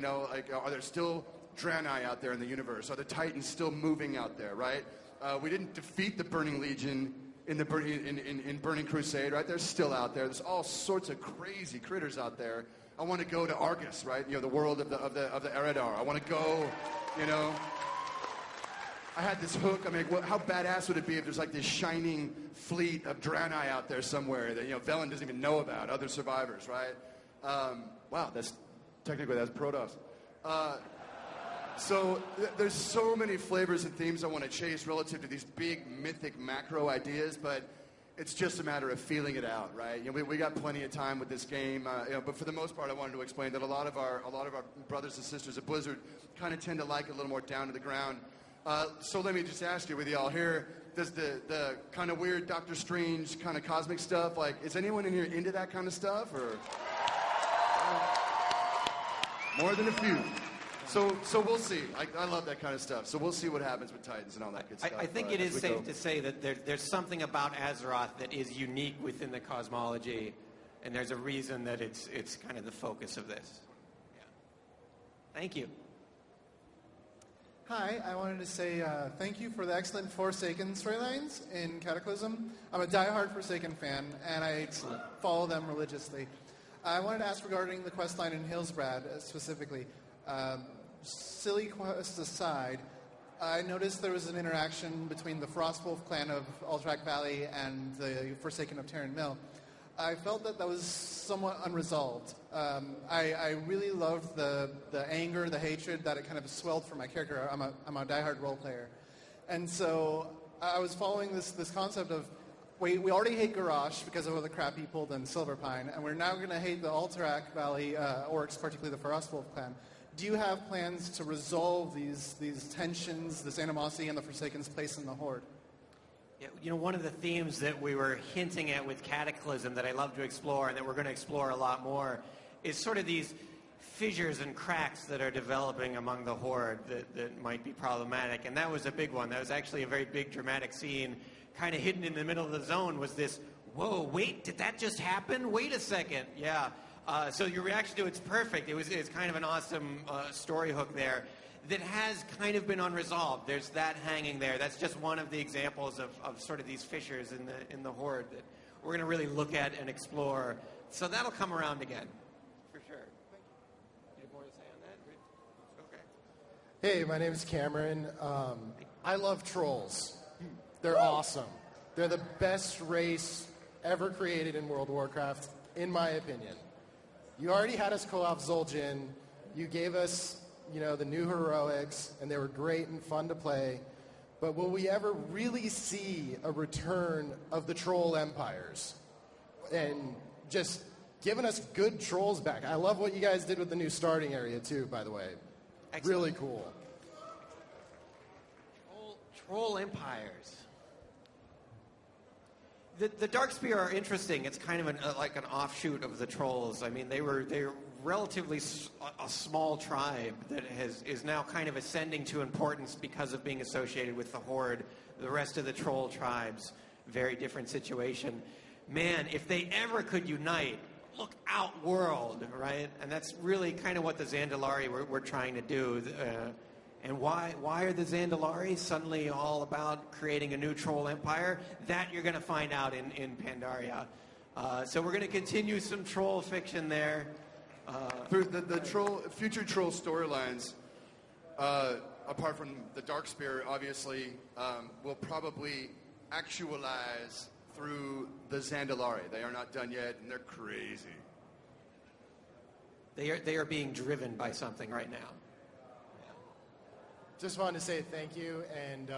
You know, like, are there still Draenei out there in the universe? Are the Titans still moving out there, right? We didn't defeat the Burning Legion in Burning Crusade, right? They're still out there. There's all sorts of crazy critters out there. I want to go to Argus, right? You know, the world of the Eredar. I want to go, you know. I had this hook. I mean, how badass would it be if there's like this shining fleet of Draenei out there somewhere that, you know, Velen doesn't even know about, other survivors, right? Wow, that's Protoss. So there's so many flavors and themes I want to chase relative to these big mythic macro ideas, but it's just a matter of feeling it out, right? You know, we got plenty of time with this game, you know, but for the most part, I wanted to explain that a lot of our brothers and sisters at Blizzard kind of tend to like it a little more down to the ground. So let me just ask you, with y'all here, does the kind of weird Doctor Strange kind of cosmic stuff, like, is anyone in here into that kind of stuff, or more than a few? So we'll see. I love that kind of stuff. So we'll see what happens with Titans and all that good stuff. I think it is safe to say that there's something about Azeroth that is unique within the cosmology, and there's a reason that it's kind of the focus of this. Yeah. Thank you. Hi, I wanted to say thank you for the excellent Forsaken storylines in Cataclysm. I'm a diehard Forsaken fan, and I follow them religiously. I wanted to ask regarding the questline in Hillsbrad specifically. Silly quests aside, I noticed there was an interaction between the Frostwolf clan of Alterac Valley and the Forsaken of Terran Mill. I felt that was somewhat unresolved. I really loved the anger, the hatred that it kind of swelled for my character. I'm a diehard role player. And so I was following this concept of, we already hate Garrosh because of all the crap he pulled in Silverpine, and we're now going to hate the Alterac Valley orcs, particularly the Frostwolf clan. Do you have plans to resolve these tensions, this animosity, and the Forsaken's place in the Horde? Yeah, you know, one of the themes that we were hinting at with Cataclysm that I love to explore and that we're going to explore a lot more is sort of these fissures and cracks that are developing among the Horde that might be problematic. And that was a big one. That was actually a very big dramatic scene. Kind of hidden in the middle of the zone was this, whoa, wait, did that just happen? Wait a second. Yeah. So your reaction to it's perfect. It's kind of an awesome story hook there that has kind of been unresolved. There's that hanging there. That's just one of the examples of sort of these fissures in the Horde that we're going to really look at and explore. So that'll come around again, for sure. Thank you. You have more to say on that? Okay. Hey, my name is Cameron. I love trolls. They're awesome. They're the best race ever created in World of Warcraft, in my opinion. You already had us co-op Zul'jin. You gave us, you know, the new heroics, and they were great and fun to play. But will we ever really see a return of the troll empires? And just giving us good trolls back. I love what you guys did with the new starting area, too, by the way. Excellent. Really cool. Troll empires. The Darkspear are interesting. It's kind of like an offshoot of the trolls. I mean, they're relatively a small tribe that is now kind of ascending to importance because of being associated with the Horde. The rest of the troll tribes, very different situation. Man, if they ever could unite, look outworld, right? And that's really kind of what the Zandalari we're trying to do. And why are the Zandalari suddenly all about creating a new troll empire? That you're going to find out in Pandaria. So we're going to continue some troll fiction there. For the future troll storylines, apart from the Darkspear, obviously, will probably actualize through the Zandalari. They are not done yet, and they're crazy. They are being driven by something right now. Just wanted to say thank you, and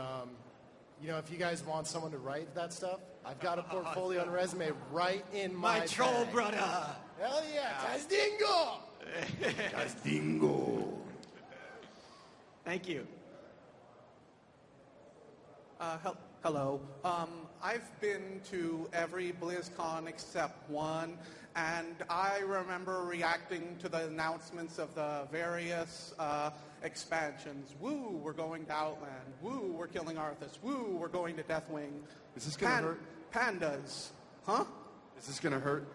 you know, if you guys want someone to write that stuff, I've got a portfolio and resume right in my troll bag. brother. Hell yeah, Tazdingo! Tazdingo! Thank you. Hello. I've been to every BlizzCon except one, and I remember reacting to the announcements of the various expansions. Woo, we're going to Outland. Woo, we're killing Arthas. Woo, we're going to Deathwing. Is this going to hurt? Pandas. Huh? Is this going to hurt?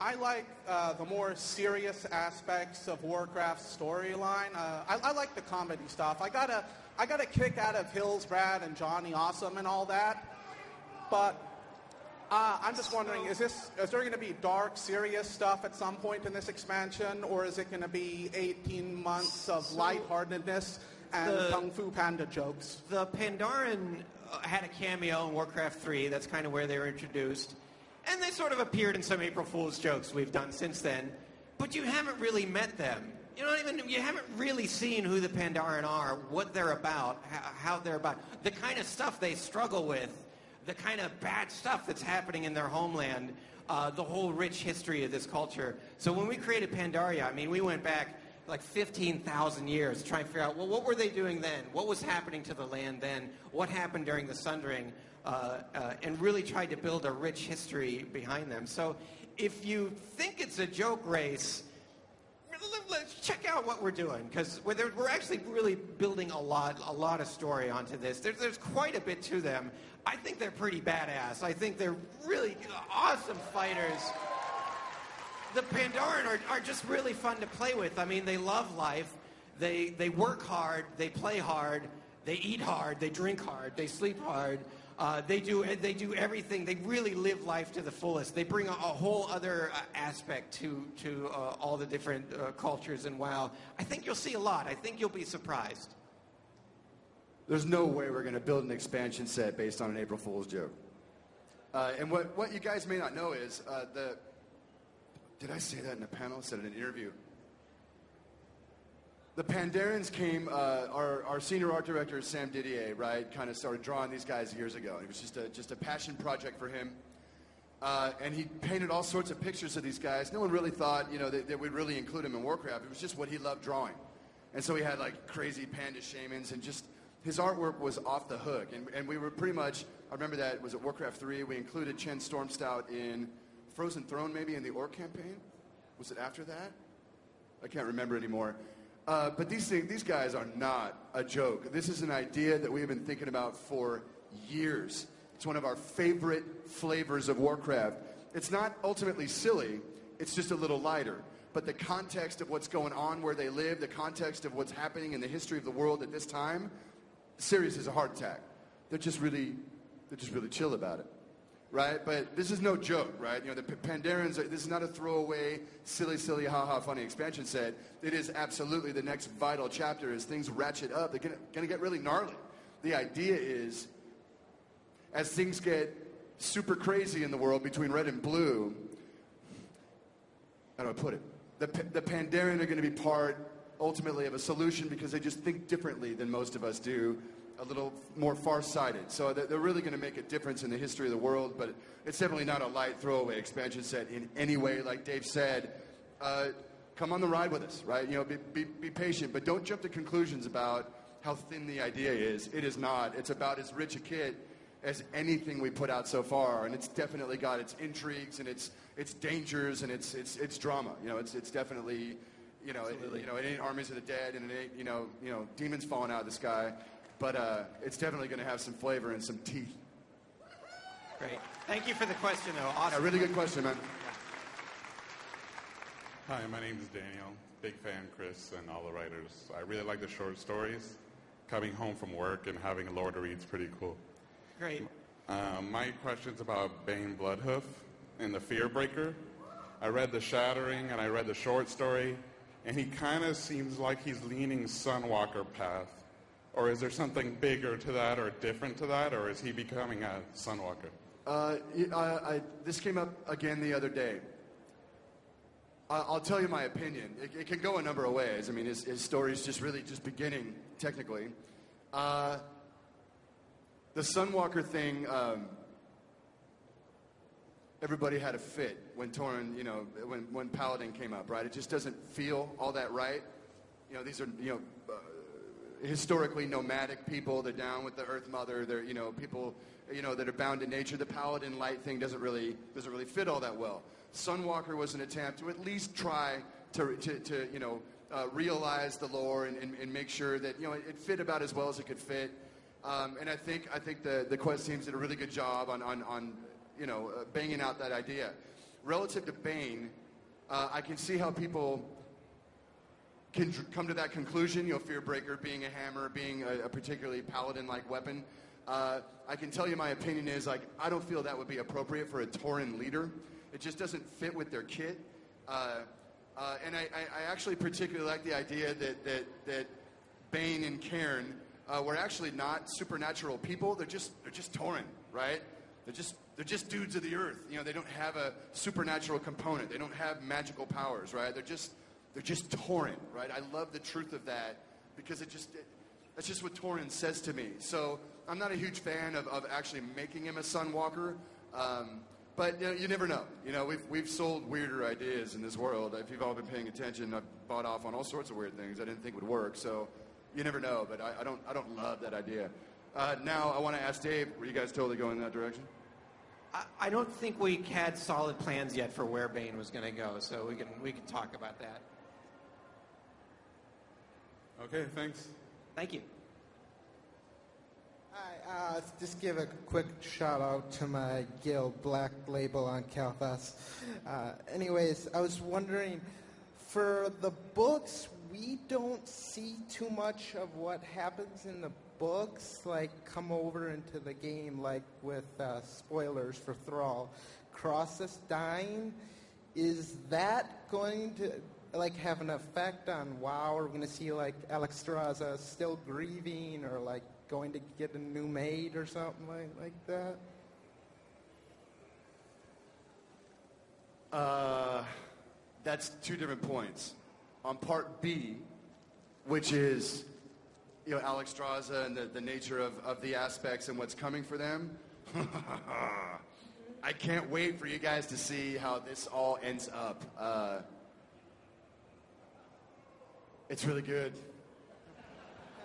I like the more serious aspects of Warcraft's storyline. I like the comedy stuff. I got a kick out of Hillsbrad and Johnny Awesome and all that. But I'm just wondering, is there going to be dark, serious stuff at some point in this expansion, or is it going to be 18 months of lightheartedness and Kung Fu Panda jokes? The Pandaren had a cameo in Warcraft 3. That's kind of where they were introduced. And they sort of appeared in some April Fool's jokes we've done since then. But you haven't really met them. You haven't really seen who the Pandaren are, what they're about, how they're about, the kind of stuff they struggle with, the kind of bad stuff that's happening in their homeland, the whole rich history of this culture. So when we created Pandaria, I mean, we went back like 15,000 years to try and figure out, well, what were they doing then? What was happening to the land then? What happened during the Sundering? And really tried to build a rich history behind them. So if you think it's a joke race, let's check out what we're doing, because we're actually really building a lot of story onto this. There's quite a bit to them. I think they're pretty badass. I think they're really awesome fighters. The Pandaren are just really fun to play with. I mean, they love life. They work hard. They play hard. They eat hard. They drink hard. They sleep hard. They do everything. They really live life to the fullest. They bring a whole other aspect to all the different cultures in WoW. I think you'll see a lot. I think you'll be surprised. There's no way we're going to build an expansion set based on an April Fool's joke. And what you guys may not know is did I say that in a panel? I said it in an interview. The Pandarans came, our senior art director, Sam Didier, right, kind of started drawing these guys years ago. It was just a passion project for him. And he painted all sorts of pictures of these guys. No one really thought, that we'd really include him in Warcraft. It was just what he loved drawing. And so he had, like, crazy panda shamans, and just his artwork was off the hook. And we were pretty much, I remember that, was it Warcraft 3? We included Chen Stormstout in Frozen Throne, maybe, in the Orc campaign? Was it after that? I can't remember anymore. But these guys are not a joke. This is an idea that we have been thinking about for years. It's one of our favorite flavors of Warcraft. It's not ultimately silly. It's just a little lighter. But the context of what's going on where they live, the context of what's happening in the history of the world at this time, serious as a heart attack. They're just really chill about it. Right? But this is no joke, right? The Pandarans, this is not a throwaway, silly, haha, funny expansion set. It is absolutely the next vital chapter as things ratchet up. They're going to get really gnarly. The idea is, as things get super crazy in the world between red and blue, how do I put it? The Pandaren are going to be part, ultimately, of a solution because they just think differently than most of us do. A little more far-sighted. So they're really going to make a difference in the history of the world, but it's definitely not a light throwaway expansion set in any way. Like Dave said, come on the ride with us, right? Be patient, but don't jump to conclusions about how thin the idea is. It is not. It's about as rich a kit as anything we put out so far, and it's definitely got its intrigues and its dangers and its drama. It's definitely, it ain't armies of the dead and it ain't, demons falling out of the sky. But it's definitely going to have some flavor and some teeth. Great. Thank you for the question, though. Awesome. Yeah, really good question, man. Hi, my name is Daniel. Big fan, Chris, and all the writers. I really like the short stories. Coming home from work and having a Lord to read is pretty cool. Great. My question's about Baine Bloodhoof and the Fearbreaker. I read The Shattering and I read the short story, and he kind of seems like he's leaning Sunwalker path. Or is there something bigger to that or different to that, or is he becoming a Sunwalker? This came up again the other day. I'll tell you my opinion. It can go a number of ways. I mean, his story's just beginning, technically. The Sunwalker thing, everybody had a fit when Tauren, when Paladin came up, right? It just doesn't feel all that right. These are, historically nomadic people. They're down with the Earth Mother. They're people that are bound to nature. The Paladin light thing doesn't really fit all that well. Sunwalker was an attempt to at least try to realize the lore and make sure that it fit about as well as it could fit. And I think the Quest teams did a really good job on banging out that idea. relative to Baine, I can see how people can come to that conclusion, Fearbreaker being a hammer, being a particularly paladin-like weapon. I can tell you my opinion is, I don't feel that would be appropriate for a Tauren leader. It just doesn't fit with their kit. And I actually particularly like the idea that Baine and Cairn were actually not supernatural people. They're just Tauren, right? They're just dudes of the earth. They don't have a supernatural component. They don't have magical powers, right? They're just Tauren, right? I love the truth of that because that's just what Tauren says to me. So I'm not a huge fan of actually making him a Sunwalker, but you never know. We've sold weirder ideas in this world. If you've all been paying attention, I've bought off on all sorts of weird things I didn't think would work. So you never know. But I don't love that idea. Now I want to ask Dave. Were you guys totally going in that direction? I don't think we had solid plans yet for where Baine was going to go, so we can talk about that. Okay, thanks. Thank you. Hi, just give a quick shout out to my guild, Black Label on Calfest. Anyways, I was wondering, for the books, we don't see too much of what happens in the books, like come over into the game, like with spoilers for Thrall. Crossus dying, is that going to have an effect on WoW? Are we going to see Alexstrasza still grieving, or going to get a new maid or something like that? That's two different points. On part B, which is Alexstrasza and the nature of the aspects and what's coming for them, I can't wait for you guys to see how this all ends up. It's really good.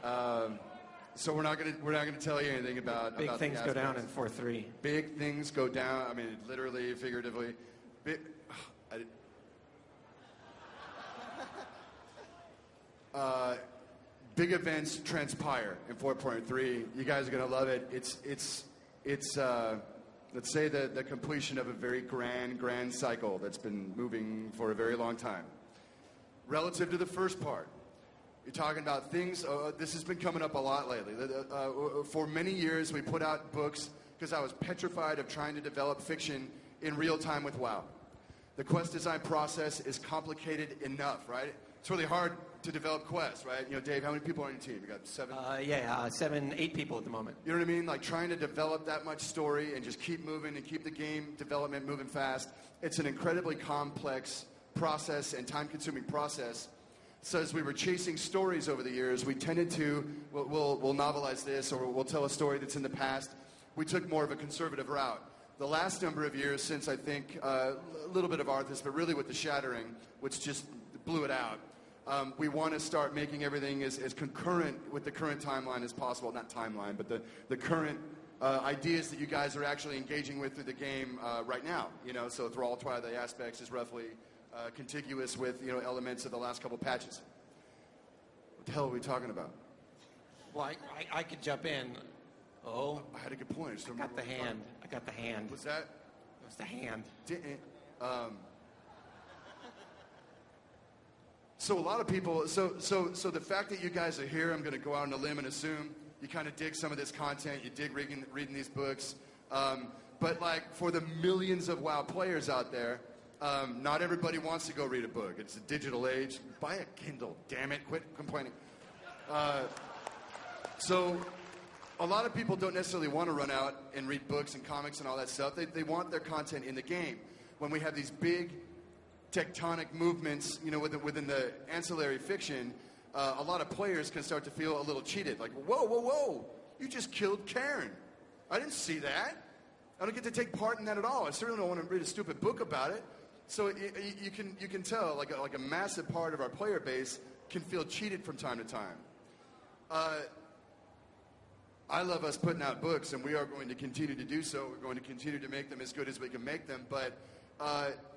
So we're not gonna tell you anything about Big about things the go down aspects. in 4.3. Big things go down. I mean, literally, figuratively. Big events transpire in 4.3. You guys are gonna love it. It's let's say the completion of a very grand cycle that's been moving for a very long time. Relative to the first part, you're talking about things. This has been coming up a lot lately. For many years, we put out books because I was petrified of trying to develop fiction in real time with WoW. The quest design process is complicated enough, right? It's really hard to develop quests, right? Dave, how many people are on your team? You got 7? 7, 8 people at the moment. You know what I mean? Like trying to develop that much story and just keep moving and keep the game development moving fast. It's an incredibly complex process and time-consuming process. So as we were chasing stories over the years, we tended to, we'll novelize this, or we'll tell a story that's in the past. We took more of a conservative route. The last number of years, since I think a little bit of Arthas, but really with the Shattering, which just blew it out, we want to start making everything as concurrent with the current timeline as possible. Not timeline, but the current ideas that you guys are actually engaging with through the game right now. So Thrall Twilight Aspects is roughly contiguous with elements of the last couple patches. What the hell are we talking about? Well, I could jump in. Oh, I had a good point. I got the hand. Was that? It was the hand. Didn't. So a lot of people. So the fact that you guys are here, I'm going to go out on a limb and assume you kind of dig some of this content. You dig reading these books. But for the millions of WoW players out there, not everybody wants to go read a book. It's a digital age. Buy a Kindle, damn it. Quit complaining. So a lot of people don't necessarily want to run out and read books and comics and all that stuff. They want their content in the game. When we have these big tectonic movements, within the ancillary fiction, a lot of players can start to feel a little cheated. Like, whoa, you just killed Cairn. I didn't see that. I don't get to take part in that at all. I certainly don't want to read a stupid book about it. So you can tell, like a massive part of our player base can feel cheated from time to time. I love us putting out books, and we are going to continue to do so. We're going to continue to make them as good as we can make them. But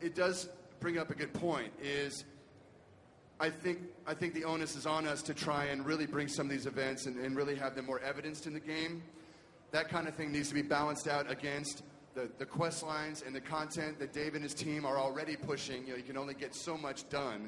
it does bring up a good point. Is I think the onus is on us to try and really bring some of these events and really have them more evidenced in the game. That kind of thing needs to be balanced out against the quest lines and the content that Dave and his team are already pushing. You know, you can only get so much done.